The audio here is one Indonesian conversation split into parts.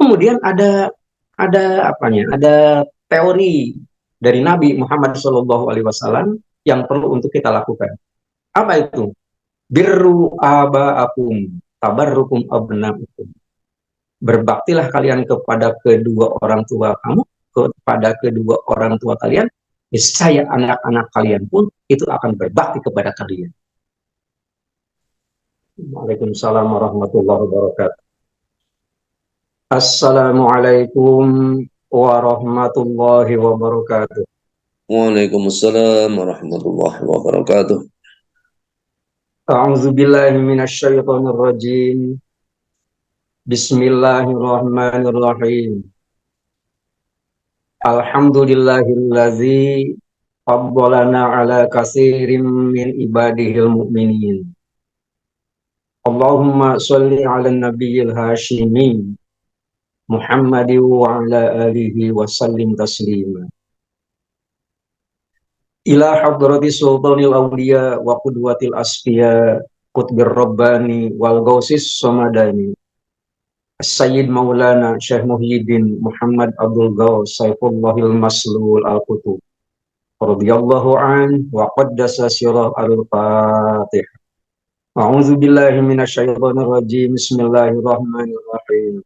Kemudian ada apanya? Ada teori dari Nabi Muhammad SAW yang perlu untuk kita lakukan. Apa itu? Birru abaakum tabarrukum abnaukum. Berbaktilah kalian kepada kedua orang tua kamu, kepada kedua orang tua kalian, niscaya anak-anak kalian pun itu akan berbakti kepada kalian. Waalaikumsalam warahmatullahi wabarakatuh. Assalamualaikum warahmatullahi wabarakatuh. Waalaikumsalam warahmatullahi wabarakatuh. A'udzu billahi minasyaitonir rajim. Bismillahirrahmanirrahim. Alhamdulillahillazi faddalana ala katsirin min ibadihil mu'minin. Allahumma sholli ala nabiyil hashimi Muhammadin wa ala alihi wa sallim taslima. Ila hadrati sultanil awliya wa qudwatil asfiya qutbir rabbani wal gausis samadani Sayyid Maulana Syekh Muhyiddin Muhammad Abdul Ghaus Saifullahil Maslul Al-Qutub radhiyallahu an wa qaddasa sirah al-Fatih. A'udzu billahi minasyaitonir rajim. Bismillahirrahmanirrahim.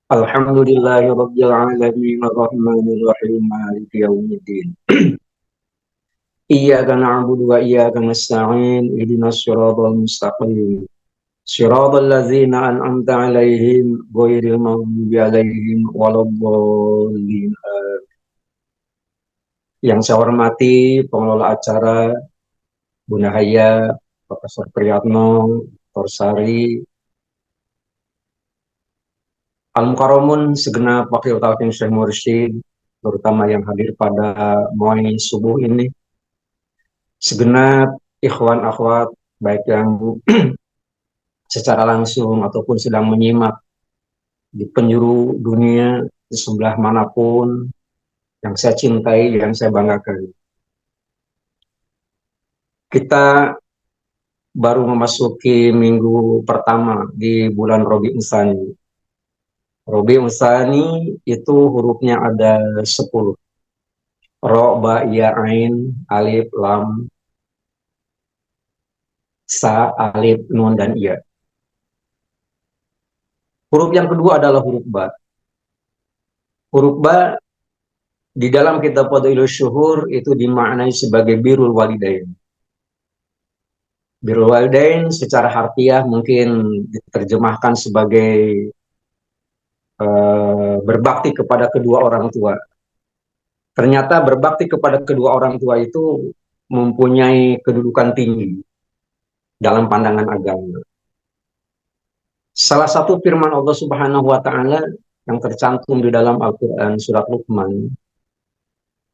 Alhamdulillahi rabbil alamin arrahmanir rahim maliki yaumiddin. Iyyaka na'budu wa iyyaka nasta'in ihdinas siratal mustaqim. Shiratal ladzina an'amta 'alaihim ghairil maghdubi 'alaihim waladdallin. Yang saya hormati pengelola acara Bunda Haya, Profesor Priyatno, Dr. Sari, Al-Mukarramun segenap wakil talqin Syekh Mursyid, terutama yang hadir pada moai subuh ini, segenap ikhwan akhwat baik yang secara langsung ataupun sedang menyimak di penjuru dunia di sebelah manapun, yang saya cintai, yang saya banggakan. Kita baru memasuki minggu pertama di bulan Rabiul Tsani. Rabiul Tsani itu hurufnya ada 10. Ro, ba, ya, ain, alif, lam, sa, alif, nun, dan iya. Huruf yang kedua adalah huruf ba. Huruf ba di dalam kitab Fadailus Syuhur itu dimaknai sebagai birrul walidain. Birrul walidain secara harfiah mungkin diterjemahkan sebagai berbakti kepada kedua orang tua. Ternyata berbakti kepada kedua orang tua itu mempunyai kedudukan tinggi dalam pandangan agama. Salah satu firman Allah Subhanahu wa taala yang tercantum di dalam Al-Qur'an surat Luqman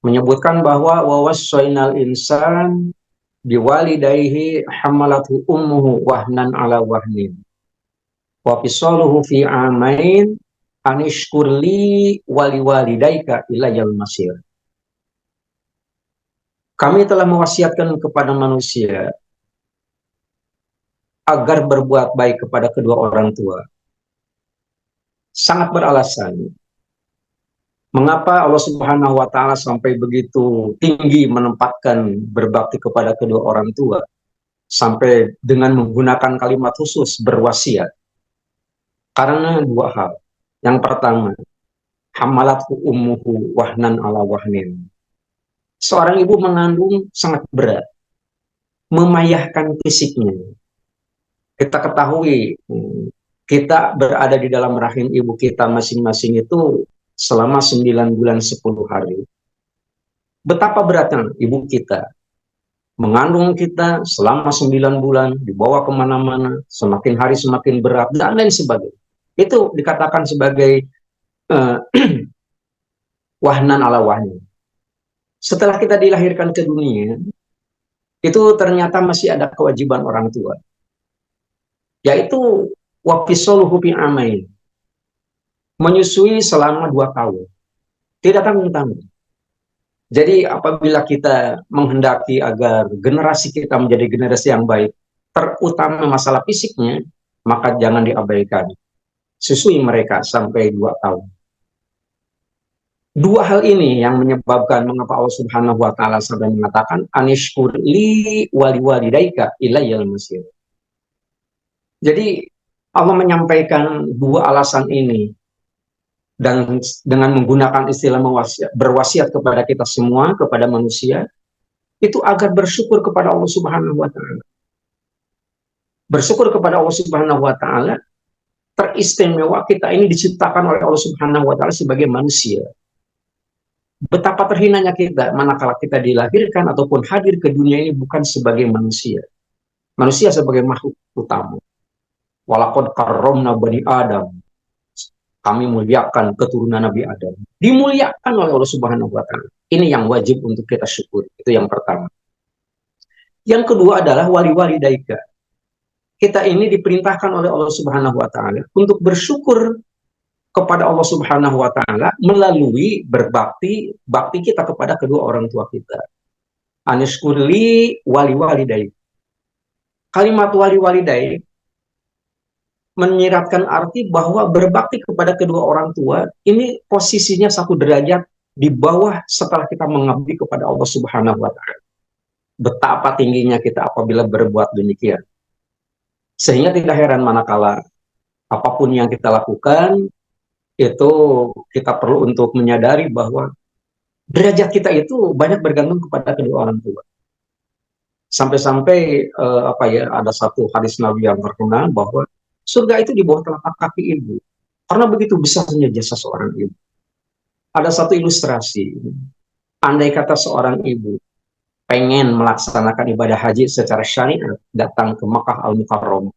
menyebutkan bahwa wawassainal insan biwalidayhi hamalathu ummuhu wahnan ala wahnin wa fisaluhu fi amain anishkurli wali walidaika ilayal masir. Kami telah mewasiatkan kepada manusia agar berbuat baik kepada kedua orang tua. Sangat beralasan. Mengapa Allah Subhanahu wa taala sampai begitu tinggi menempatkan berbakti kepada kedua orang tua sampai dengan menggunakan kalimat khusus berwasiat? Karena dua hal. Yang pertama, hamalathu ummuhu wahnan ala wahnin. Seorang ibu mengandung sangat berat, memayahkan fisiknya. Kita ketahui, kita berada di dalam rahim ibu kita masing-masing itu selama 9 bulan 10 hari. Betapa beratnya ibu kita mengandung kita selama 9 bulan, dibawa kemana-mana, semakin hari semakin berat, dan lain sebagainya. Itu dikatakan sebagai wahnan ala wahnin. Setelah kita dilahirkan ke dunia, itu ternyata masih ada kewajiban orang tua, yaitu wafisoluhu fi amain, menyusui selama 2 tahun, tidak tanggung-tanggung. Jadi apabila kita menghendaki agar generasi kita menjadi generasi yang baik, terutama masalah fisiknya, maka jangan diabaikan. susui mereka sampai 2 tahun. Dua hal ini yang menyebabkan mengapa Allah Subhanahu wa taala sampai mengatakan anishkur li wali walidaika ilayyal masir. Jadi Allah menyampaikan dua alasan ini dan dengan menggunakan istilah berwasiat kepada kita semua, kepada manusia, itu agar bersyukur kepada Allah Subhanahu wa taala. Bersyukur kepada Allah Subhanahu wa taala, teristimewa kita ini diciptakan oleh Allah Subhanahu wa taala sebagai manusia. Betapa terhinanya kita manakala kita dilahirkan ataupun hadir ke dunia ini bukan sebagai manusia. Manusia sebagai makhluk utama. Walaqad karramna bani Adam. Kami muliakan keturunan Nabi Adam. Dimuliakan oleh Allah Subhanahu wa taala. Ini yang wajib untuk kita syukur. Itu yang pertama. Yang kedua adalah wali-wali daika. Kita ini diperintahkan oleh Allah Subhanahu wa taala untuk bersyukur kepada Allah Subhanahu wa taala melalui bakti kita kepada kedua orang tua kita. Anishkurli wali walidai. Kalimat wali walidai menyiratkan arti bahwa berbakti kepada kedua orang tua ini posisinya satu derajat di bawah setelah kita mengabdi kepada Allah Subhanahu wa taala. Betapa tingginya kita apabila berbuat demikian. Sehingga tidak heran manakala apapun yang kita lakukan itu kita perlu untuk menyadari bahwa derajat kita itu banyak bergantung kepada kedua orang tua. Sampai-sampai ada satu hadis Nabi yang terkenal bahwa surga itu di bawah telapak kaki ibu. Karena begitu besarnya jasa seorang ibu. Ada satu ilustrasi. Andai kata seorang ibu pengen melaksanakan ibadah haji secara syariat, datang ke Makkah Al-Mukarramah,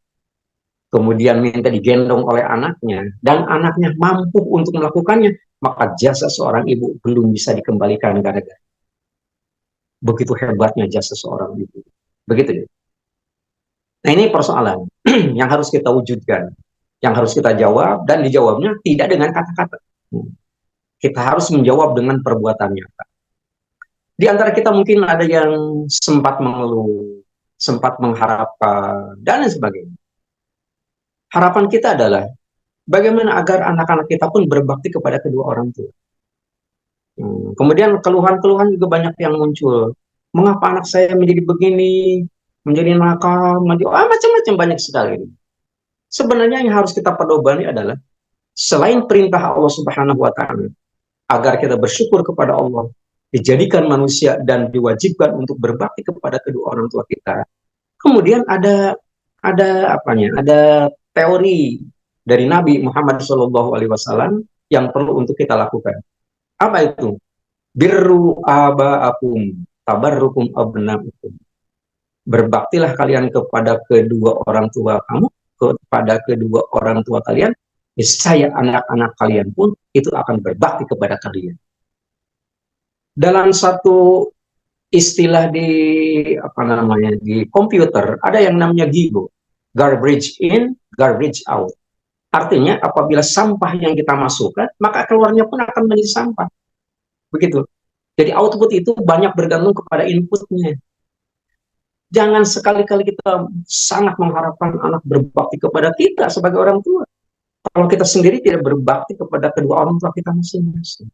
kemudian minta digendong oleh anaknya, dan anaknya mampu untuk melakukannya, maka jasa seorang ibu belum bisa dikembalikan gara-gara. Begitu hebatnya jasa seorang ibu. Begitu ya. Nah ini persoalan yang harus kita wujudkan, yang harus kita jawab, dan dijawabnya tidak dengan kata-kata. Kita harus menjawab dengan perbuatan nyata. Di antara kita mungkin ada yang sempat mengeluh, sempat mengharapkan, dan lain sebagainya. Harapan kita adalah bagaimana agar anak-anak kita pun berbakti kepada kedua orang tua. Kemudian keluhan-keluhan juga banyak yang muncul. Mengapa anak saya menjadi begini, menjadi nakal, macam-macam banyak sekali. Sebenarnya yang harus kita pedobani adalah selain perintah Allah Subhanahu wa taala agar kita bersyukur kepada Allah, dijadikan manusia dan diwajibkan untuk berbakti kepada kedua orang tua kita. Kemudian ada teori dari Nabi Muhammad SAW yang perlu untuk kita lakukan. Apa itu? Birru aba'akum tabarrukum abna'ukum. Berbaktilah kalian kepada kedua orang tua kamu, kepada kedua orang tua kalian, niscaya anak-anak kalian pun itu akan berbakti kepada kalian. Dalam satu istilah di komputer ada yang namanya GIGO, garbage in, garbage out. Artinya apabila sampah yang kita masukkan, maka keluarnya pun akan menjadi sampah. Begitu. Jadi output itu banyak bergantung kepada inputnya. Jangan sekali-kali kita sangat mengharapkan anak berbakti kepada kita sebagai orang tua. Kalau kita sendiri tidak berbakti kepada kedua orang tua kita masing-masing.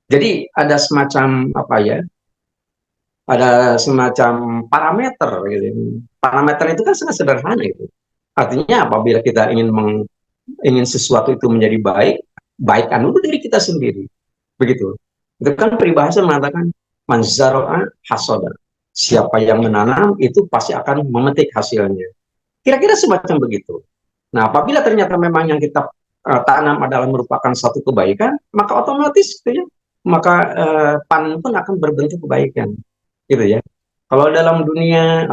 Jadi ada semacam ada semacam parameter gitu. Parameter itu kan sangat sederhana itu. Artinya apabila kita ingin sesuatu itu menjadi baik dulu diri kita sendiri. Begitu. Itu kan peribahasa mengatakan man zara'a hasada. Siapa yang menanam itu pasti akan memetik hasilnya. Kira-kira semacam begitu. Nah, apabila ternyata memang yang kita tanam adalah merupakan satu kebaikan, maka otomatis gitu ya, maka panen pun akan berbentuk kebaikan. Gitu ya. Kalau dalam dunia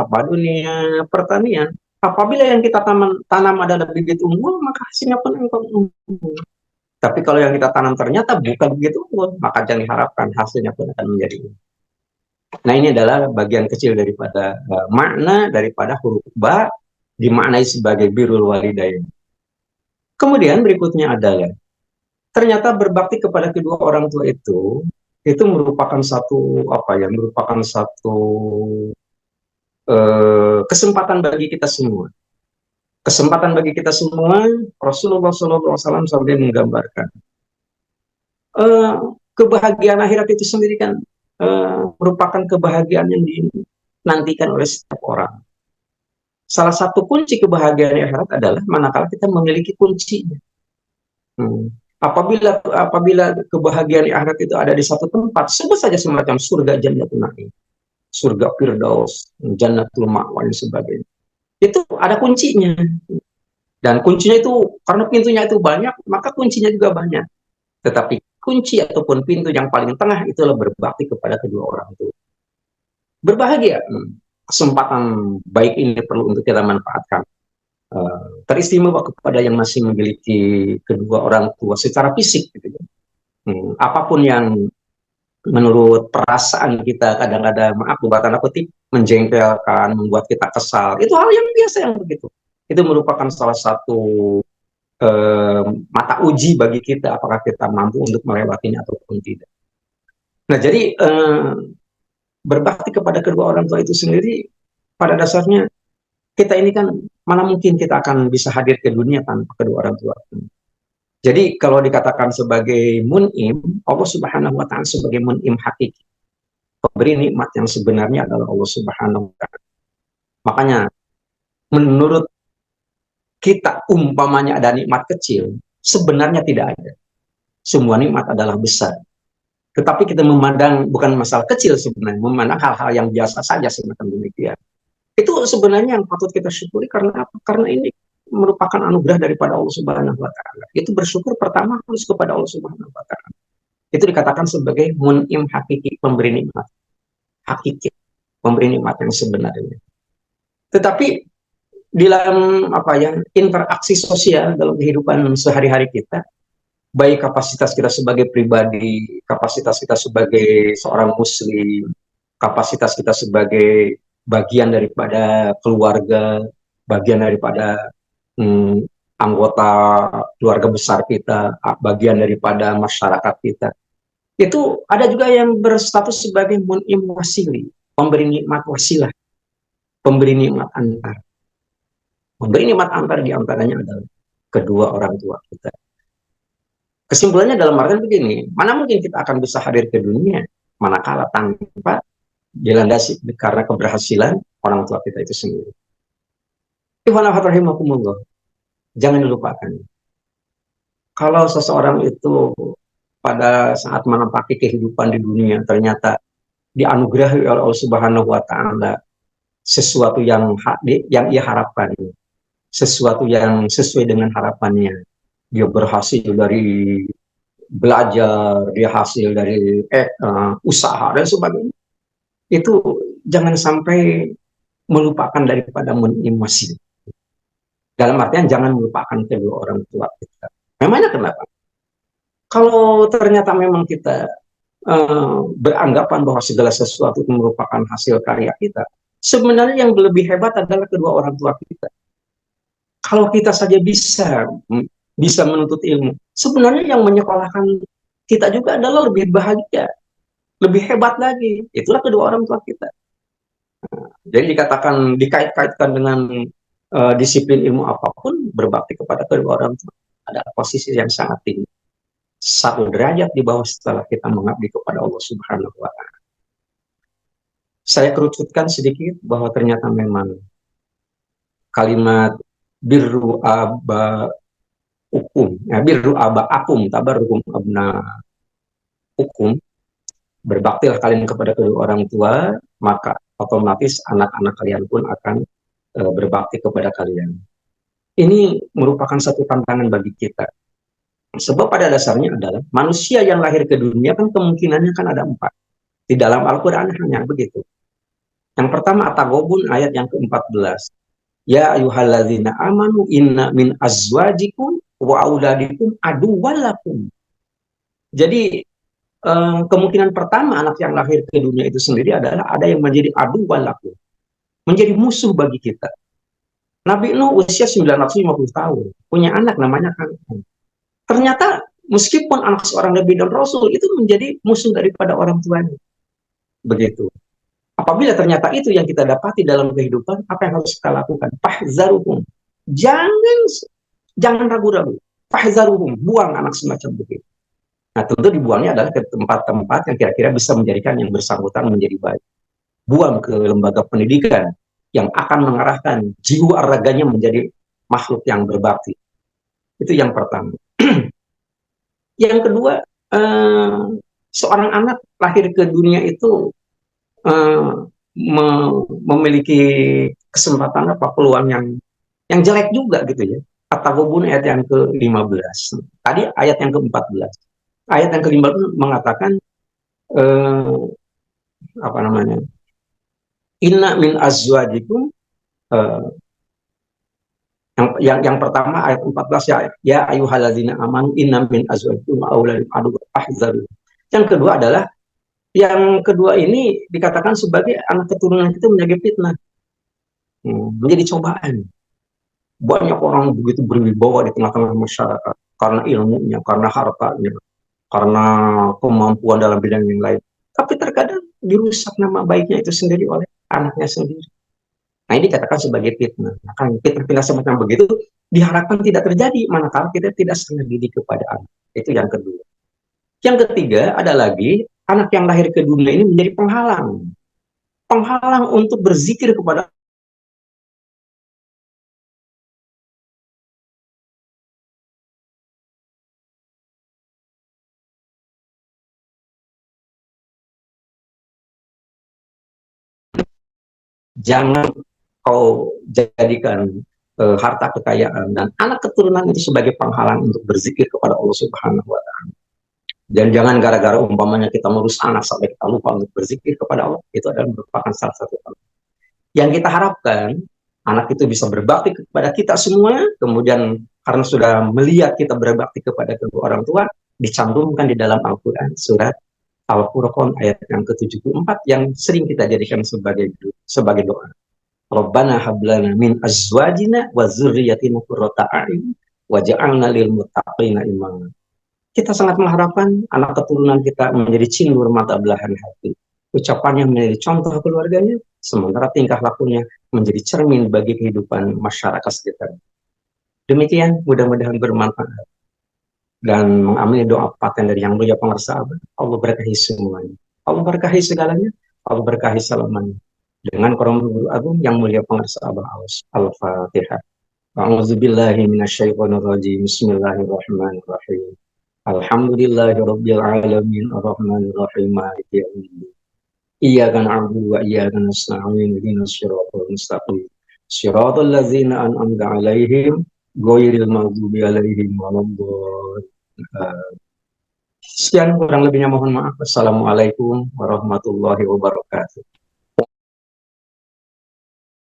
pertanian, apabila yang kita tanam adalah bibit unggul, maka hasilnya pun unggul. Tapi kalau yang kita tanam ternyata bukan bibit unggul, maka jangan diharapkan hasilnya pun akan menjadi unggul. Nah ini adalah bagian kecil daripada makna daripada huruf ba dimaknai sebagai birrul walidain. Kemudian berikutnya adalah ternyata berbakti kepada kedua orang tua itu merupakan satu kesempatan bagi kita semua. kesempatan bagi kita semua. Rasulullah SAW sampai menggambarkan eh, kebahagiaan akhirat itu sendiri kan merupakan kebahagiaan yang dinantikan oleh setiap orang. Salah satu kunci kebahagiaan akhirat adalah manakala kita memiliki kuncinya. Hmm. Apabila kebahagiaan akhirat itu ada di satu tempat, sebut saja semacam surga Jannatul Na'im, surga Firdaus, Jannatul Ma'wa dan sebagainya. Itu ada kuncinya. Dan kuncinya itu karena pintunya itu banyak, maka kuncinya juga banyak. Tetapi kunci ataupun pintu yang paling tengah itulah berbakti kepada kedua orang itu. Berbahagia. Kesempatan baik ini perlu untuk kita manfaatkan. Teristimewa kepada yang masih memiliki kedua orang tua secara fisik gitu. Apapun yang menurut perasaan kita kadang-kadang, maaf buat tanda kutip, menjengkelkan, membuat kita kesal, itu hal yang biasa yang begitu. Itu merupakan salah satu mata uji bagi kita apakah kita mampu untuk melewatinya ataupun tidak. Nah, jadi berbakti kepada kedua orang tua itu sendiri pada dasarnya kita ini kan mana mungkin kita akan bisa hadir ke dunia tanpa kedua orang tua. Jadi kalau dikatakan sebagai mun'im, Allah Subhanahu wa taala sebagai mun'im hakiki. Pemberi nikmat yang sebenarnya adalah Allah Subhanahu wa taala. Makanya menurut kita umpamanya ada nikmat kecil, sebenarnya tidak ada. Semua nikmat adalah besar. Tetapi kita memandang bukan masalah kecil sebenarnya, memandang hal-hal yang biasa saja semacam demikian. Itu sebenarnya yang patut kita syukuri karena apa? Karena ini merupakan anugerah daripada Allah Subhanahu wa taala. Itu bersyukur pertama harus kepada Allah Subhanahu wa taala. Itu dikatakan sebagai mun'im hakiki, pemberi nikmat. Hakiki, pemberi nikmat yang sebenarnya. Tetapi di dalam apa ya, interaksi sosial dalam kehidupan sehari-hari kita, baik kapasitas kita sebagai pribadi, kapasitas kita sebagai seorang muslim, kapasitas kita sebagai bagian daripada keluarga, bagian daripada anggota keluarga besar kita, bagian daripada masyarakat kita. Itu ada juga yang berstatus sebagai mun'im wasili, pemberi nikmat wasilah, pemberi nikmat antar. Pemberi nikmat antar diantaranya adalah kedua orang tua kita. Kesimpulannya dalam artian begini, mana mungkin kita akan bisa hadir ke dunia manakala tanpa dilandasi karena keberhasilan orang tua kita itu sendiri. Jangan dilupakan. Kalau seseorang itu pada saat menempati kehidupan di dunia ternyata dianugerahi oleh Allah Subhanahu wa taala sesuatu yang ia harapkan, sesuatu yang sesuai dengan harapannya. Dia berhasil dari belajar, dia hasil dari usaha dan sebagainya. Itu jangan sampai melupakan daripada menimasi. Dalam artian jangan melupakan kedua orang tua kita. Memangnya kenapa? Kalau ternyata memang kita beranggapan bahwa segala sesuatu itu merupakan hasil karya kita, sebenarnya yang lebih hebat adalah kedua orang tua kita. Kalau kita saja bisa menuntut ilmu, sebenarnya yang menyekolahkan kita juga adalah lebih bahagia, lebih hebat lagi. Itulah kedua orang tua kita. Jadi dikatakan dikait-kaitkan dengan disiplin ilmu apapun, berbakti kepada kedua orang tua ada posisi yang sangat tinggi. Satu derajat di bawah setelah kita mengabdi kepada Allah Subhanahu wa taala. Saya kerucutkan sedikit bahwa ternyata memang kalimat birru aba birru aba akum tabarrukum abna hukum, berbaktilah kalian kepada kedua orang tua, maka otomatis anak-anak kalian pun akan berbakti kepada kalian. Ini merupakan satu tantangan bagi kita. Sebab pada dasarnya adalah manusia yang lahir ke dunia kan kemungkinannya kan ada 4. Di dalam Al-Quran hanya begitu. Yang pertama At-Taghabun ayat yang ke-14. Ya ayyuhalladzina amanu inna min azwajikum wa auladikum aduwwalakum. Jadi kemungkinan pertama anak yang lahir ke dunia itu sendiri adalah ada yang menjadi aduwwalakum, menjadi musuh bagi kita. Nabi Nuh usia 950 tahun, punya anak namanya Kan'an. Ternyata meskipun anak seorang Nabi dan Rasul itu menjadi musuh daripada orang tuanya. Begitu. Apabila ternyata itu yang kita dapati dalam kehidupan, apa yang harus kita lakukan? Fahzaruhum. jangan ragu-ragu. Fahzaruhum, buang anak semacam begitu. Nah, tentu dibuangnya adalah ke tempat-tempat yang kira-kira bisa menjadikan yang bersangkutan menjadi baik. Buang ke lembaga pendidikan yang akan mengarahkan jiwa raganya menjadi makhluk yang berbakti. Itu yang pertama. Yang kedua, eh, seorang anak lahir ke dunia itu eh, memiliki kesempatan apa peluang yang jelek juga gitu ya. At-Taghabun ayat yang ke-15. Tadi ayat yang ke-14. Ayat yang ke-15 mengatakan eh, apa namanya? Inna min azwajikum eh, yang pertama ayat 14 ya ayyuhalladzina amanu inna min azwajikum auladikum adu ahzaru. Yang kedua adalah yang kedua ini dikatakan sebagai anak keturunan itu menjadi fitnah, menjadi cobaan. Banyak orang begitu berwibawa di tengah-tengah masyarakat karena ilmunya, karena hartanya, karena kemampuan dalam bidang yang lain. Tapi terkadang dirusak nama baiknya itu sendiri oleh anaknya sendiri. Nah, ini dikatakan sebagai fitnah. Nah, kan fitnah semacam begitu diharapkan tidak terjadi manakala kita tidak setengah didik kepada anak. Itu yang kedua. Yang ketiga ada lagi anak yang lahir ke dunia ini menjadi penghalang. Penghalang untuk berzikir kepada jangan kau jadikan harta kekayaan dan anak keturunan itu sebagai penghalang untuk berzikir kepada Allah Subhanahu wa taala. Dan jangan gara-gara umpamanya kita ngurus anak sampai kita lupa untuk berzikir kepada Allah, itu adalah merupakan salah satu hal. Yang kita harapkan anak itu bisa berbakti kepada kita semua, kemudian karena sudah melihat kita berbakti kepada kedua orang tua, dicantumkan di dalam Al-Quran surat Al-Furqan ayat yang ke-74 yang sering kita jadikan sebagai doa. Rabbana hablana min azwajina wa dzurriyyatina qurrata a'yun waj'alna lil muttaqina imama. Kita sangat mengharapkan anak keturunan kita menjadi cindur mata belahan hati. Ucapannya menjadi contoh keluarganya, sementara tingkah lakunya menjadi cermin bagi kehidupan masyarakat sekitar. Demikian, mudah-mudahan bermanfaat. Dan mengambil doa paten dari yang mulia pengarsa abad. Allah berkahi semuanya. Allah berkahi segalanya. Allah berkahi selamanya. Dengan Qur'an Agung yang mulia pengarsa abad. Al-Fatihah. A'udzubillahi minasyaitonirrajim. Bismillahirrahmanirrahim. Alhamdulillahirabbil alamin arrahmanir rahim maliki yaumiddin. Iyyaka na'budu wa iyyaka nasta'in ihdinas siratal mustaqim. Shiratal ladzina an'amta 'alaihim ghairil maghdubi 'alaihim waladdallin. Sekian kurang lebihnya mohon maaf. Assalamualaikum warahmatullahi wabarakatuh.